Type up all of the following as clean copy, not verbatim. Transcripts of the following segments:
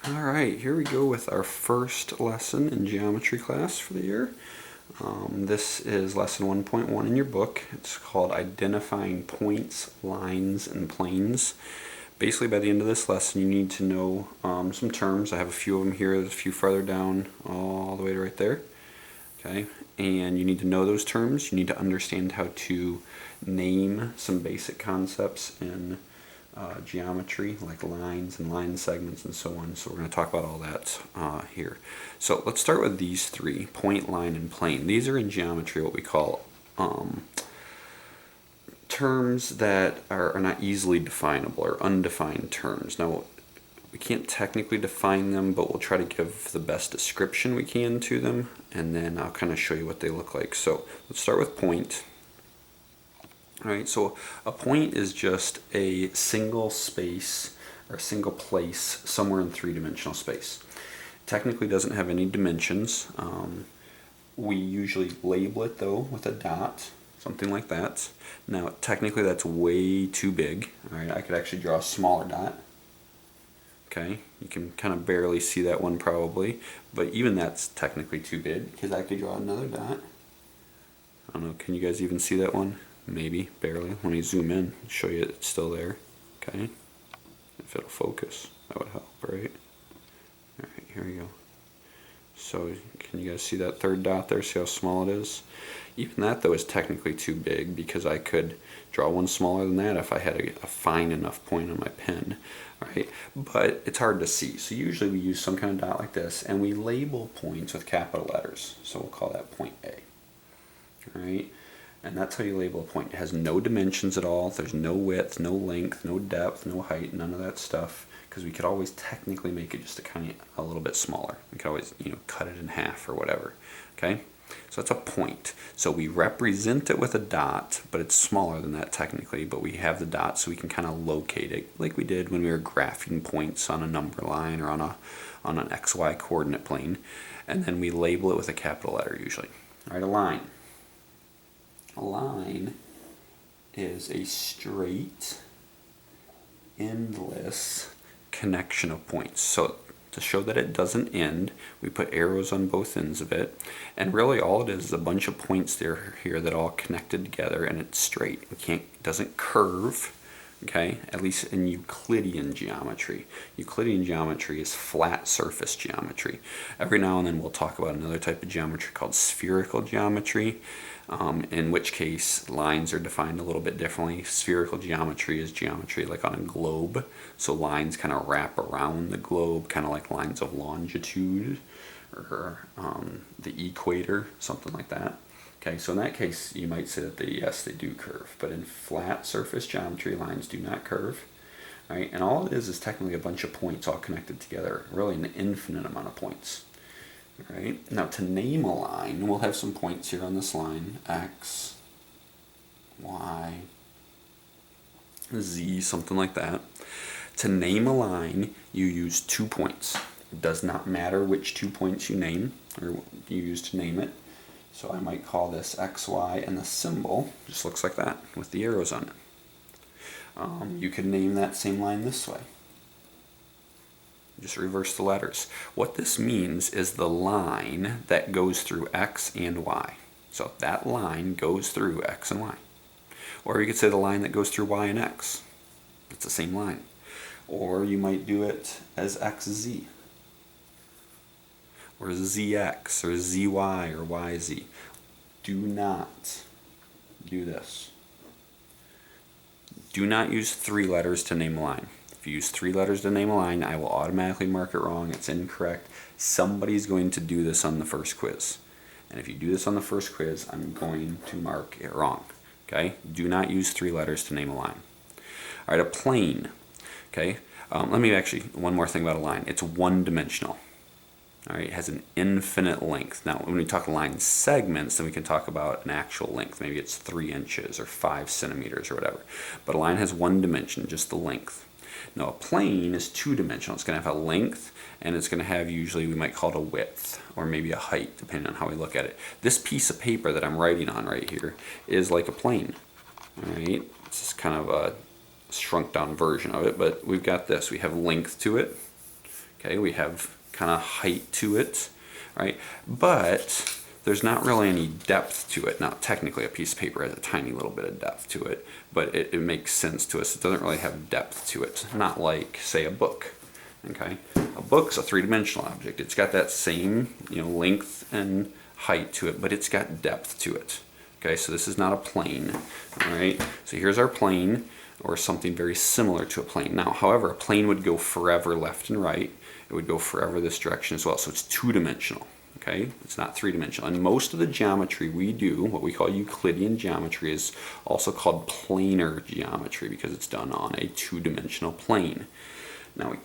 Alright, here we go with our first lesson in geometry class for the year. This is lesson 1.1 in your book. It's called Identifying Points, Lines, and Planes. Basically, by the end of this lesson, you need to know some terms. I have a few of them here. There's a few farther down, all the way to right there. Okay, and you need to know those terms. You need to understand how to name some basic concepts in geometry, like lines and line segments and so on. So we're going to talk about all that here. So let's start with these three: point, line, and plane. These are in geometry what we call terms that are not easily definable, or undefined terms. Now, we can't technically define them, but we'll try to give the best description we can to them, and then I'll kind of show you what they look like. So let's start with point. Alright, so a point is just a single space or a single place somewhere in three-dimensional space. Technically doesn't have any dimensions. We usually label it though with a dot, something like that. Now technically that's way too big. Alright, I could actually draw a smaller dot. Okay, you can kind of barely see that one probably, but even that's technically too big because I could draw another dot. I don't know, can you guys even see that one? Maybe, barely. When you zoom in, show you it's still there. Okay, if it'll focus, that would help, right? Alright, here we go. So, can you guys see that third dot there? See how small it is? Even that, though, is technically too big because I could draw one smaller than that if I had a fine enough point on my pen. Alright, but it's hard to see. So usually we use some kind of dot like this, and we label points with capital letters. So we'll call that point A. Alright? And that's how you label a point. It has no dimensions at all. There's no width, no length, no depth, no height, none of that stuff. Because we could always technically make it just a little bit smaller. We could always, cut it in half or whatever. Okay? So that's a point. So we represent it with a dot, but it's smaller than that technically. But we have the dot so we can kind of locate it, like we did when we were graphing points on a number line or on an XY coordinate plane. And then we label it with a capital letter usually. All right, a line. A line is a straight, endless connection of points. So to show that it doesn't end, we put arrows on both ends of it. And really all it is a bunch of points there here that all connected together, and it's straight. It doesn't curve. Okay, at least in Euclidean geometry. Euclidean geometry is flat surface geometry. Every now and then we'll talk about another type of geometry called spherical geometry, in which case lines are defined a little bit differently. Spherical geometry is geometry like on a globe, so lines kind of wrap around the globe, kind of like lines of longitude or the equator, something like that. Okay, so in that case, you might say that yes, they do curve, but in flat surface geometry, lines do not curve. Right? And all it is technically a bunch of points all connected together, really an infinite amount of points. Right? Now to name a line, we'll have some points here on this line, X, Y, Z, something like that. To name a line, you use 2 points. It does not matter which 2 points you name, or you use to name it. So I might call this XY, and the symbol just looks like that with the arrows on it. You could name that same line this way. Just reverse the letters. What this means is the line that goes through X and Y. So that line goes through X and Y. Or you could say the line that goes through Y and X. It's the same line. Or you might do it as XZ, or ZX, or ZY, or YZ. Do not do this. Do not use 3 letters to name a line. If you use 3 letters to name a line, I will automatically mark it wrong. It's incorrect. Somebody's going to do this on the first quiz. And if you do this on the first quiz, I'm going to mark it wrong. Okay? Do not use 3 letters to name a line. All right, a plane. Okay? Let me actually, one more thing about a line. It's one-dimensional. All right, it has an infinite length. Now, when we talk line segments, then we can talk about an actual length. Maybe it's 3 inches or 5 centimeters or whatever. But a line has one dimension, just the length. Now, a plane is 2-dimensional. It's going to have a length, and it's going to have, usually, we might call it a width, or maybe a height, depending on how we look at it. This piece of paper that I'm writing on right here is like a plane. All right, it's just kind of a shrunk down version of it, but we've got this. We have length to it. Okay, we have kind of height to it, right? But there's not really any depth to it. Now, technically, a piece of paper has a tiny little bit of depth to it, but it makes sense to us. It doesn't really have depth to it. Not like, say, a book. Okay, a book's a three-dimensional object. It's got that same, length and height to it, but it's got depth to it. Okay, so this is not a plane. All right, so here's our plane, or something very similar to a plane. Now, however, a plane would go forever left and right. It would go forever this direction as well. So it's two-dimensional. Okay, it's not three-dimensional. And most of the geometry we do, what we call Euclidean geometry, is also called planar geometry because it's done on a two-dimensional plane. Now, we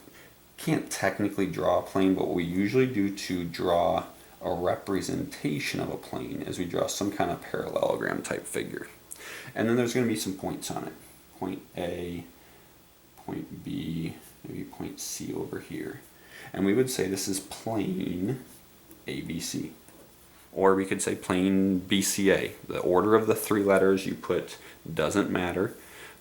can't technically draw a plane, but what we usually do to draw a representation of a plane is we draw some kind of parallelogram type figure. And then there's going to be some points on it. Point A, point B, maybe point C over here. And we would say this is plane ABC. Or we could say plane BCA. The order of the three letters you put doesn't matter.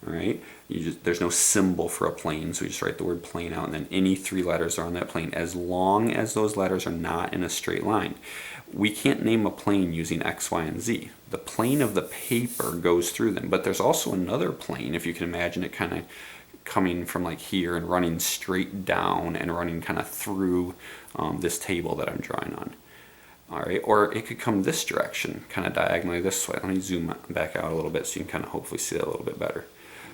All right? There's no symbol for a plane, so you just write the word plane out, and then any three letters are on that plane, as long as those letters are not in a straight line. We can't name a plane using X, Y, and Z. The plane of the paper goes through them, but there's also another plane, if you can imagine it kind of coming from like here and running straight down and running kind of through this table that I'm drawing on. All right, or it could come this direction, kind of diagonally this way. Let me zoom back out a little bit so you can kind of hopefully see that a little bit better.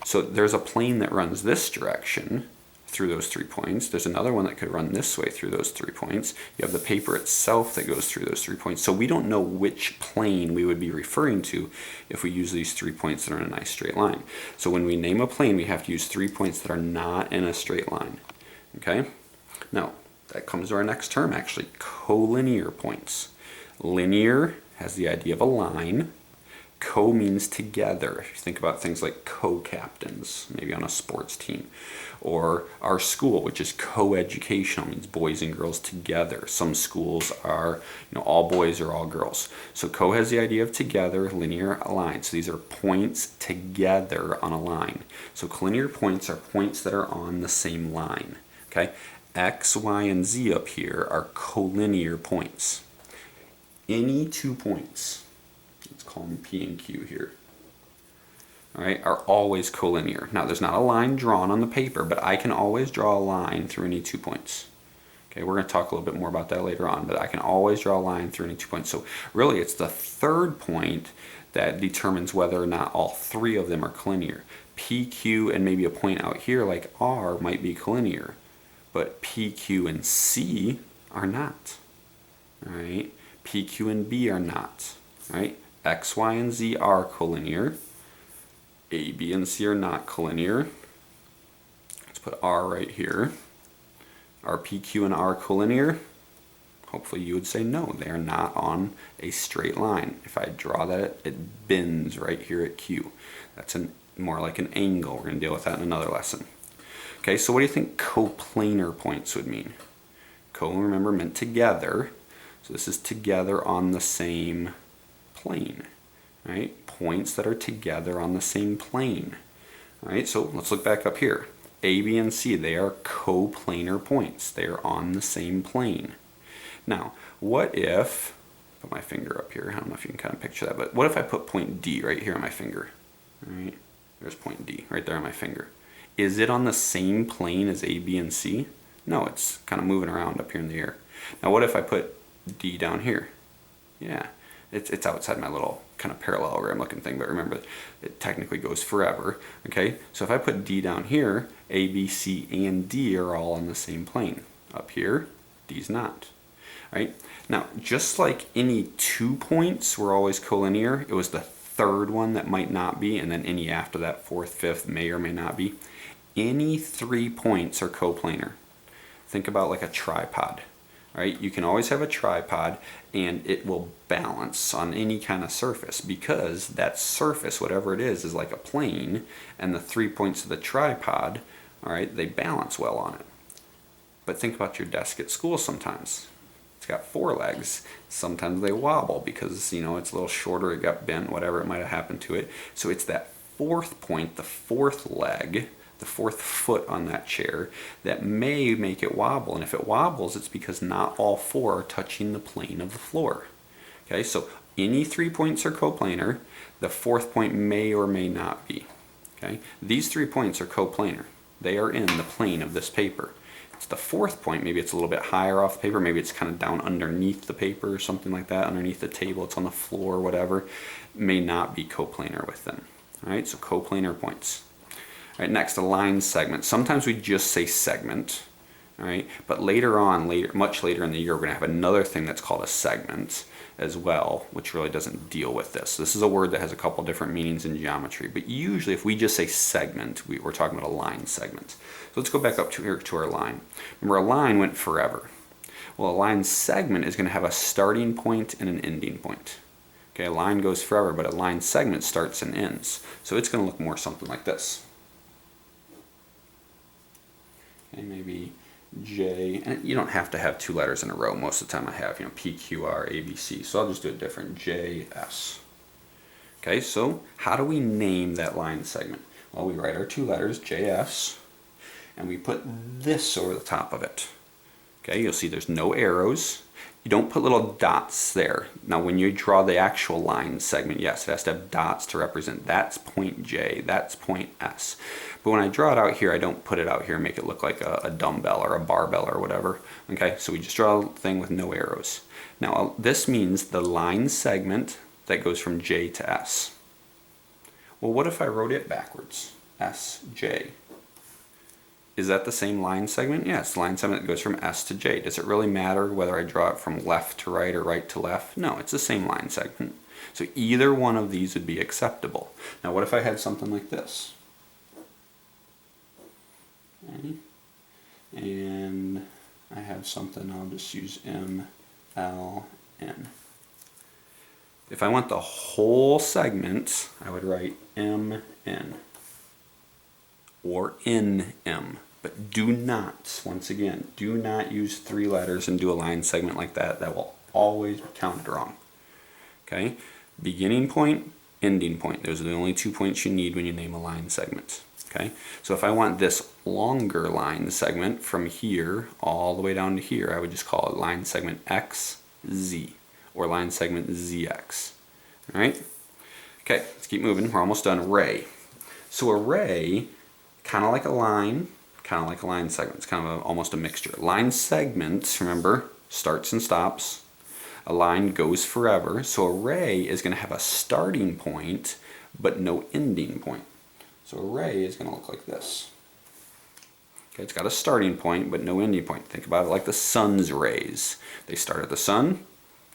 So there's a plane that runs this direction through those 3 points. There's another one that could run this way through those 3 points. You have the paper itself that goes through those 3 points. So we don't know which plane we would be referring to if we use these 3 points that are in a nice straight line. So when we name a plane, we have to use 3 points that are not in a straight line. Okay? Now, that comes to our next term, actually, collinear points. Linear has the idea of a line. Co means together. If you think about things like co-captains, maybe on a sports team, or our school, which is co-educational, means boys and girls together. Some schools are, all boys or all girls. So co has the idea of together, linear, a line. So these are points together on a line. So collinear points are points that are on the same line. Okay, X, Y, and Z up here are collinear points. Any 2 points, let's call them P and Q here, all right, are always collinear. Now, there's not a line drawn on the paper, but I can always draw a line through any 2 points. Okay, we're going to talk a little bit more about that later on, but I can always draw a line through any 2 points. So really, it's the third point that determines whether or not all 3 of them are collinear. P, Q, and maybe a point out here like R might be collinear, but P, Q, and C are not. All right, P, Q, and B are not. All right, X, Y, and Z are collinear. A, B, and C are not collinear. Let's put R right here. Are P, Q, and R collinear? Hopefully you would say no, they are not on a straight line. If I draw that, it bends right here at Q. That's more like an angle. We're going to deal with that in another lesson. Okay, so what do you think coplanar points would mean? Co, remember, meant together. So this is together on the same plane, right? Points that are together on the same plane. All right, so let's look back up here. A, B, and C, they are coplanar points. They are on the same plane. Now, what if, put my finger up here, I don't know if you can kind of picture that, but what if I put point D right here on my finger? All right, there's point D right there on my finger. Is it on the same plane as A, B, and C? No, it's kind of moving around up here in the air. Now, what if I put D down here? Yeah, it's outside my little kind of parallelogram looking thing, but remember, it technically goes forever. Okay, so if I put D down here, A, B, C, and D are all on the same plane. Up here, D's not. All right, now just like any 2 points were always collinear, it was the third one that might not be, and then any after that, fourth, fifth, may or may not be. Any 3 points are coplanar. Think about like a tripod. Right? You can always have a tripod and it will balance on any kind of surface because that surface, whatever it is like a plane, and the 3 points of the tripod, all right, they balance well on it. But think about your desk at school sometimes. It's got 4 legs. Sometimes they wobble because, it's a little shorter, it got bent, whatever it might have happened to it. So it's that 4th point, the 4th leg the fourth foot on that chair, that may make it wobble. And if it wobbles, it's because not all four are touching the plane of the floor. Okay, so any 3 points are coplanar. The fourth point may or may not be. Okay, these 3 points are coplanar. They are in the plane of this paper. It's the fourth point, maybe it's a little bit higher off the paper, maybe it's kind of down underneath the paper or something like that, underneath the table, it's on the floor, whatever, may not be coplanar with them. All right, so coplanar points. All right, next, a line segment. Sometimes we just say segment, all right, but later on, much later in the year, we're going to have another thing that's called a segment as well, which really doesn't deal with this. This is a word that has a couple different meanings in geometry, but usually if we just say segment, we're talking about a line segment. So let's go back up to here to our line. Remember, a line went forever. Well, a line segment is going to have a starting point and an ending point. Okay, a line goes forever, but a line segment starts and ends. So it's going to look more something like this. Okay, maybe J, and you don't have to have 2 letters in a row. Most of the time I have, P, Q, R, A, B, C. So I'll just do it different, J, S. Okay, so how do we name that line segment? Well, we write our 2 letters, J, S, and we put this over the top of it. Okay, you'll see there's no arrows. You don't put little dots there. Now when you draw the actual line segment, yes, it has to have dots to represent that's point J, that's point S. But when I draw it out here, I don't put it out here and make it look like a dumbbell or a barbell or whatever. Okay, so we just draw a thing with no arrows. Now this means the line segment that goes from J to S. Well, what if I wrote it backwards? S, J. Is that the same line segment? Yes, the line segment that goes from S to J. Does it really matter whether I draw it from left to right or right to left? No, it's the same line segment. So either one of these would be acceptable. Now what if I had something like this? Okay. And I have something, I'll just use M, L, N. If I want the whole segment, I would write M, N. Or NM. But do not, once again, do not use 3 letters and do a line segment like that. That will always be counted wrong. Okay? Beginning point, ending point. Those are the only 2 points you need when you name a line segment. Okay? So if I want this longer line segment from here all the way down to here, I would just call it line segment XZ or line segment ZX. All right? Okay, let's keep moving. We're almost done. Ray. So a ray, kind of like a line, kind of like a line segment. It's kind of almost a mixture. Line segments, remember, starts and stops. A line goes forever. So a ray is going to have a starting point, but no ending point. So a ray is going to look like this. Okay, it's got a starting point, but no ending point. Think about it like the sun's rays. They start at the sun,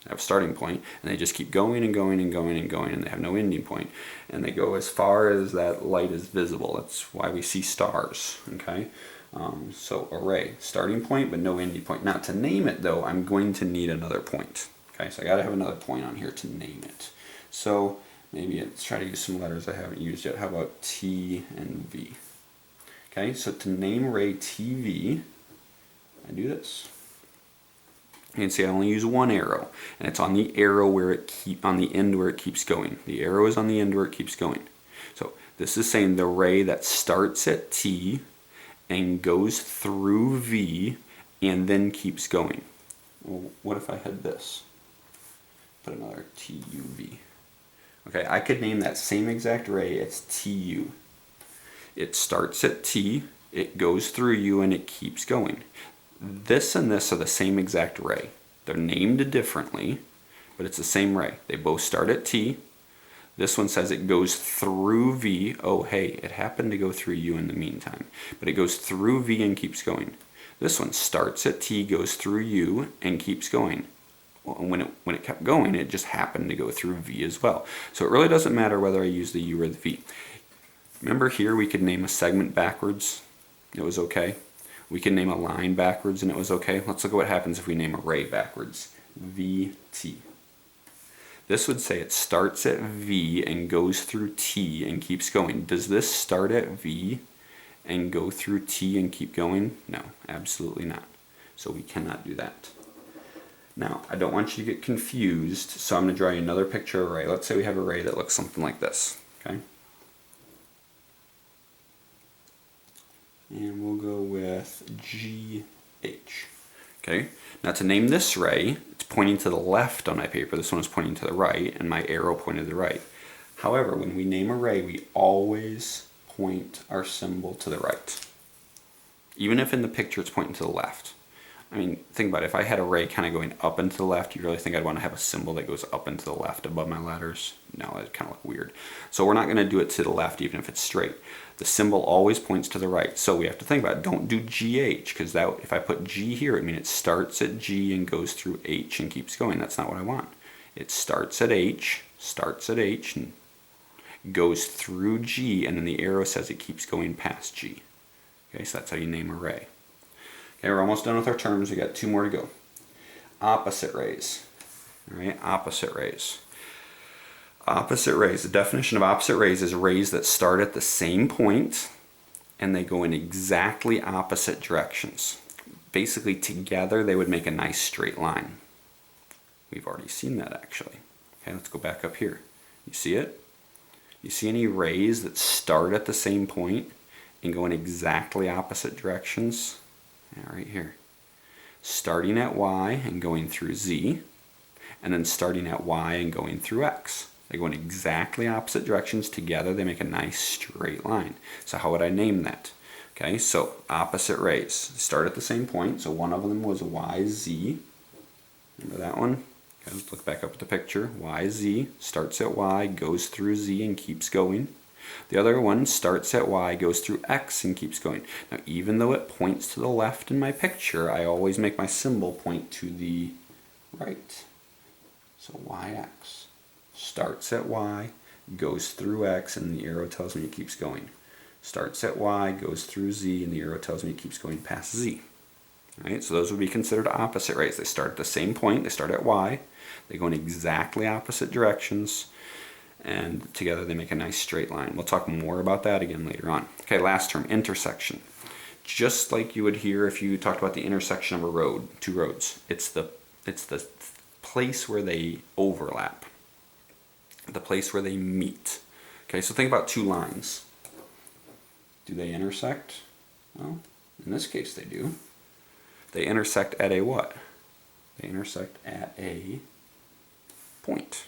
have a starting point, and they just keep going and going and going and going, and they have no ending point. And they go as far as that light is visible. That's why we see stars. Okay, so a ray, starting point, but no ending point. Now to name it though, I'm going to need another point. Okay, so I got to have another point on here to name it. So maybe let's try to use some letters I haven't used yet. How about T and V? Okay, so to name ray TV, I do this. You can see I only use 1 arrow, and it's on the arrow where on the end where it keeps going. The arrow is on the end where it keeps going. So this is saying the ray that starts at T and goes through V and then keeps going. Well, what if I had this? Put another TUV. Okay, I could name that same exact ray as TU. It starts at T, it goes through U, and it keeps going. This and this are the same exact ray. They're named differently, but it's the same ray. They both start at T. This one says it goes through V. Oh, hey, it happened to go through U in the meantime. But it goes through V and keeps going. This one starts at T, goes through U, and keeps going. Well, when it kept going, it just happened to go through V as well. So it really doesn't matter whether I use the U or the V. Remember here we could name a segment backwards. It was okay. We can name a line backwards and it was okay. Let's look at what happens if we name a ray backwards. VT. This would say it starts at V and goes through T and keeps going. Does this start at V and go through T and keep going? No, absolutely not. So we cannot do that. Now, I don't want you to get confused, so I'm going to draw you another picture of a ray. Let's say we have a ray that looks something like this. Okay? GH. Okay, now to name this ray, it's pointing to the left on my paper. This one is pointing to the right, and my arrow pointed to the right. However, when we name a ray, we always point our symbol to the right. Even if in the picture it's pointing to the left. I mean, think about it. If I had a ray kind of going up and to the left, you really think I'd want to have a symbol that goes up and to the left above my letters? No, it'd kind of look weird. So we're not going to do it to the left even if it's straight. The symbol always points to the right. So we have to think about it. Don't do GH, because that, if I put G here, it means it starts at G and goes through H and keeps going. That's not what I want. It starts at H, and goes through G, and then the arrow says it keeps going past G. Okay, so that's how you name a ray. Okay, we're almost done with our terms. We got 2 more to go. Opposite rays. All right, opposite rays. Opposite rays. The definition of opposite rays is rays that start at the same point and they go in exactly opposite directions. Basically, together they would make a nice straight line. We've already seen that actually. Okay, let's go back up here. You see it? You see any rays that start at the same point and go in exactly opposite directions? Yeah, right here. Starting at Y and going through Z, and then starting at Y and going through X. They go in exactly opposite directions. Together they make a nice straight line. So how would I name that? Okay, so opposite rays. Start at the same point. So one of them was YZ. Remember that one? Okay, let's look back up at the picture. YZ starts at Y, goes through Z and keeps going. The other one starts at Y, goes through X and keeps going. Now even though it points to the left in my picture, I always make my symbol point to the right. So YX. Starts at Y, goes through X, and the arrow tells me it keeps going. Starts at Y, goes through Z, and the arrow tells me it keeps going past Z. All right, so those would be considered opposite rays. They start at the same point. They start at Y. They go in exactly opposite directions. And together they make a nice straight line. We'll talk more about that again later on. Okay, last term, intersection. Just like you would hear if you talked about the intersection of a road, 2 roads. It's the place where they overlap. The place where they meet. Okay, so think about 2 lines. Do they intersect? Well, in this case they do. They intersect at a what? They intersect at a point.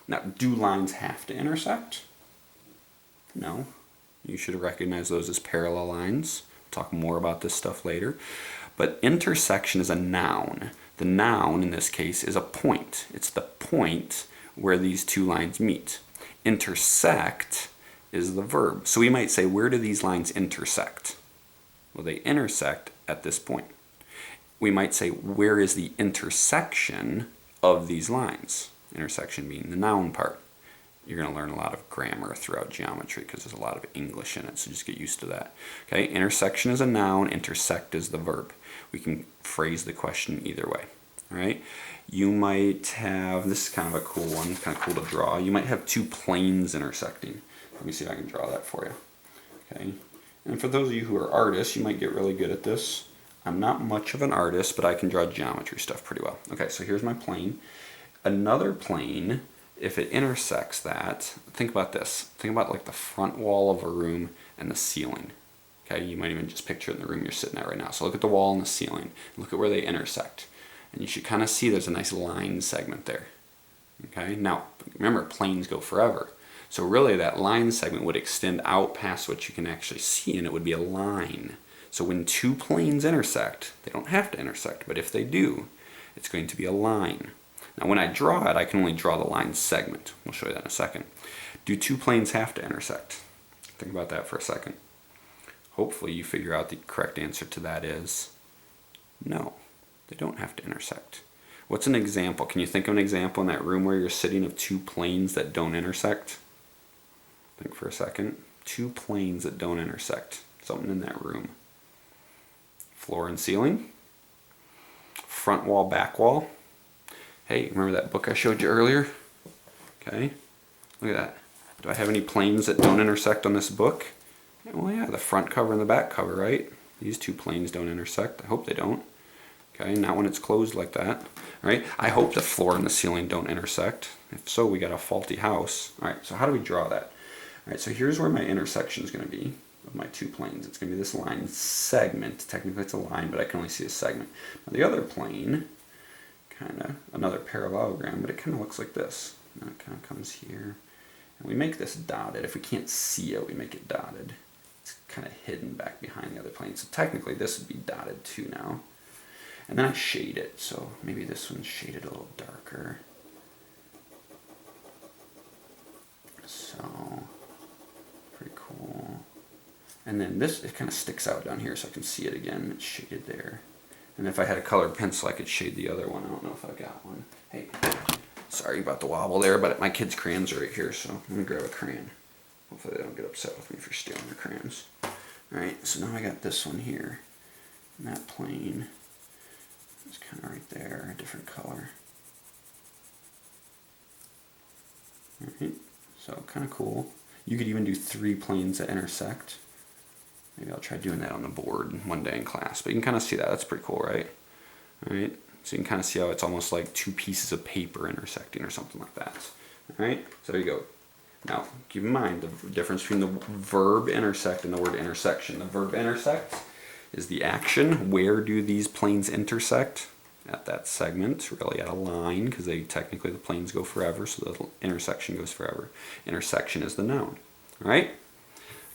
Now, do lines have to intersect? No. You should recognize those as parallel lines. We'll talk more about this stuff later. But intersection is a noun. The noun in this case is a point. It's the point where these 2 lines meet. Intersect is the verb. So we might say, where do these lines intersect? Well, they intersect at this point. We might say, where is the intersection of these lines? Intersection being the noun part. You're going to learn a lot of grammar throughout geometry because there's a lot of English in it, so just get used to that. Okay, intersection is a noun, intersect is the verb. We can phrase the question either way. All right, you might have, this is kind of a cool one, kind of cool to draw. You might have 2 planes intersecting. Let me see if I can draw that for you. Okay, and for those of you who are artists, you might get really good at this. I'm not much of an artist, but I can draw geometry stuff pretty well. Okay, so here's my plane. Another plane, if it intersects that, think about this. Think about like the front wall of a room and the ceiling. Okay, you might even just picture it in the room you're sitting at right now. So look at the wall and the ceiling. Look at where they intersect. And you should kind of see there's a nice line segment there. Okay, now remember, planes go forever. So really that line segment would extend out past what you can actually see, and it would be a line. So when 2 planes intersect, they don't have to intersect, but if they do, it's going to be a line. Now when I draw it, I can only draw the line segment. We'll show you that in a second. Do 2 planes have to intersect? Think about that for a second. Hopefully you figure out the correct answer to that is no, they don't have to intersect. What's an example? Can you think of an example in that room where you're sitting of 2 planes that don't intersect? Think for a second. 2 planes that don't intersect. Something in that room. Floor and ceiling. Front wall, back wall. Hey, remember that book I showed you earlier? Okay, look at that. Do I have any planes that don't intersect on this book? Well, yeah, the front cover and the back cover, right? These 2 planes don't intersect. I hope they don't. Okay, not when it's closed like that. All right, I hope the floor and the ceiling don't intersect. If so, we got a faulty house. All right, so how do we draw that? All right, so here's where my intersection is going to be. of my two planes. It's going to be this line segment. Technically it's a line, but I can only see a segment. Now the other plane, kind of another parallelogram, but it kind of looks like this. And it kind of comes here. And we make this dotted. If we can't see it, we make it dotted. It's kind of hidden back behind the other plane. So technically this would be dotted too now. And then I shade it. So maybe this one's shaded a little darker. So, pretty cool. And then this, it kind of sticks out down here so I can see it again. It's shaded there. And if I had a colored pencil, I could shade the other one. I don't know if I got one. Hey, sorry about the wobble there, but my kids' crayons are right here, so I'm gonna grab a crayon. Hopefully they don't get upset with me for stealing their crayons. Alright, so now I got this one here. And that plane is kind of right there, a different color. Alright, so kind of cool. You could even do 3 planes that intersect. Maybe I'll try doing that on the board one day in class. But you can kind of see that. That's pretty cool, right? Alright, so you can kind of see how it's almost like 2 pieces of paper intersecting or something like that. Alright, so there you go. Now, keep in mind the difference between the verb intersect and the word intersection. The verb intersect is the action. Where do these planes intersect? At that segment, really at a line, because they technically the planes go forever, so the intersection goes forever. Intersection is the noun. Alright?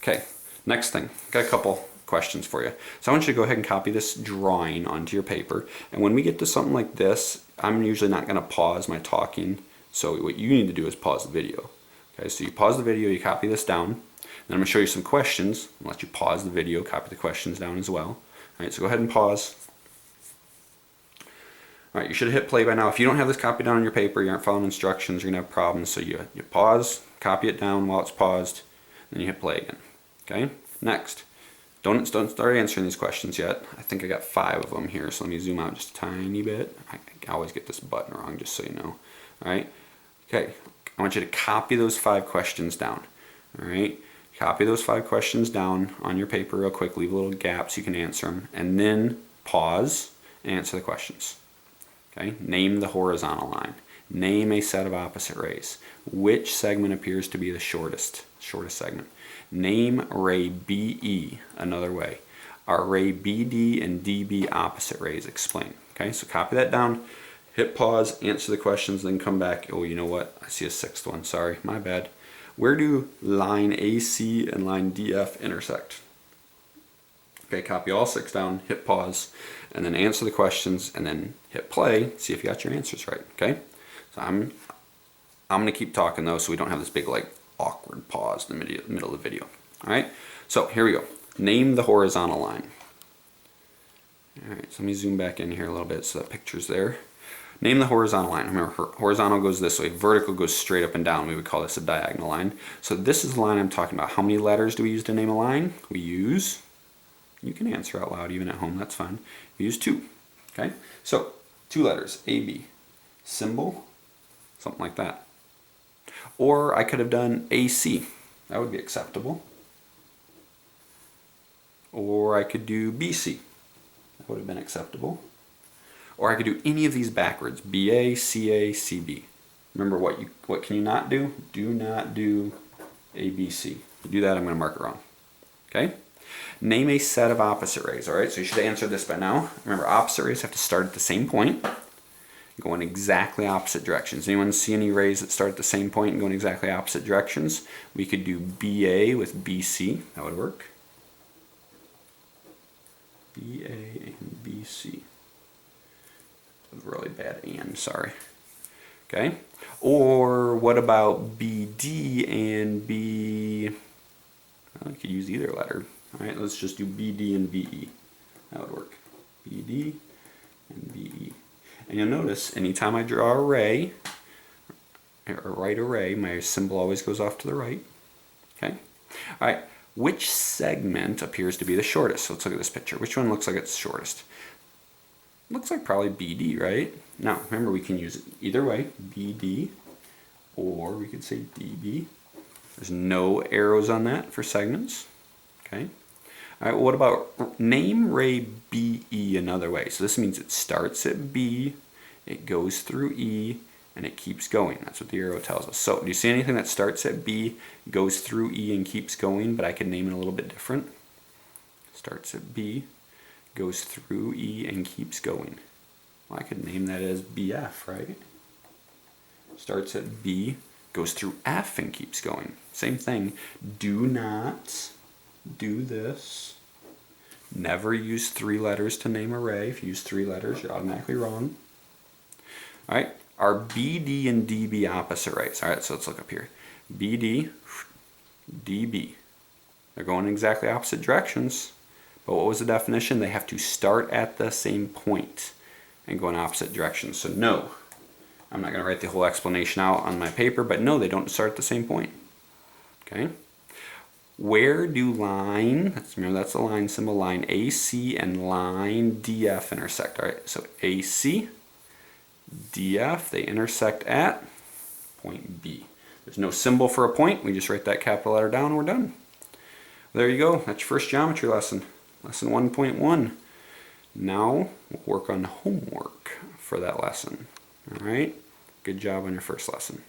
Okay, next thing. Got a couple questions for you. So I want you to go ahead and copy this drawing onto your paper. And when we get to something like this, I'm usually not going to pause my talking. So what you need to do is pause the video. Okay, so you pause the video, you copy this down. Then I'm going to show you some questions. I'll let you pause the video, copy the questions down as well. Alright, so go ahead and pause. Alright, you should have hit play by now. If you don't have this copied down on your paper, you aren't following instructions, you're going to have problems. So you pause, copy it down while it's paused, then you hit play again. Okay, next. Don't start answering these questions yet. I think I got 5 of them here, so let me zoom out just a tiny bit. I always get this button wrong, just so you know. Alright, okay, I want you to copy those 5 questions down. Alright, copy those 5 questions down on your paper real quick, leave a little gap so you can answer them, and then pause and answer the questions. Okay, name the horizontal line. Name a set of opposite rays. Which segment appears to be the shortest segment? Name ray BE another way. Are ray BD and DB opposite rays? Explain. Okay, so copy that down, hit pause, answer the questions, then come back. Oh, you know what? I see a 6th one. Sorry, my bad. Where do line AC and line DF intersect? Okay, copy all 6 down, hit pause, and then answer the questions, and then hit play, see if you got your answers right, okay? So I'm gonna keep talking though, so we don't have this big like awkward pause in the middle of the video. All right, so here we go. Name the horizontal line. All right, so let me zoom back in here a little bit so that picture's there. Name the horizontal line. Remember, horizontal goes this way, vertical goes straight up and down. We would call this a diagonal line. So this is the line I'm talking about. How many letters do we use to name a line? We use, you can answer out loud even at home, that's fine. We use 2, okay? So 2 letters, AB, symbol, something like that. Or I could have done AC, that would be acceptable. Or I could do BC, that would have been acceptable. Or I could do any of these backwards, BA, CA, CB. Remember what can you not do? Do not do ABC. If you do that, I'm going to mark it wrong. Okay? Name a set of opposite rays. Alright, so you should answer this by now. Remember, opposite rays have to start at the same point, go in exactly opposite directions. Anyone see any rays that start at the same point and go in exactly opposite directions? We could do BA with BC. That would work. BA and BC. Really bad and, sorry. Okay? Or what about BD and B? Well, you could use either letter. Alright, let's just do BD and BE. That would work. BD and BE. And you'll notice anytime I draw a ray, or write a ray, my symbol always goes off to the right. Okay? Alright, which segment appears to be the shortest? So let's look at this picture. Which one looks like it's shortest? Looks like probably BD, right? Now, remember we can use it either way, BD, or we could say DB. There's no arrows on that for segments. Okay. All right, what about name ray BE another way? So this means it starts at B, it goes through E, and it keeps going. That's what the arrow tells us. So do you see anything that starts at B, goes through E, and keeps going, but I could name it a little bit different? Starts at B, goes through E, and keeps going. Well, I could name that as BF, right? Starts at B, goes through F, and keeps going. Same thing. Do not do this. Never use 3 letters to name an array. If you use 3 letters, you're automatically wrong. All right, are BD and DB opposite rays? All right, so let's look up here. BD, DB. They're going in exactly opposite directions. But what was the definition? They have to start at the same point and go in opposite directions. So no, I'm not going to write the whole explanation out on my paper, but no, they don't start at the same point. Okay. Where do remember that's the line symbol, line AC and line DF intersect. All right, so AC, DF, they intersect at point B. There's no symbol for a point. We just write that capital letter down and we're done. There you go. That's your first geometry lesson. Lesson 1.1. Now we'll work on homework for that lesson. All right. Good job on your first lesson.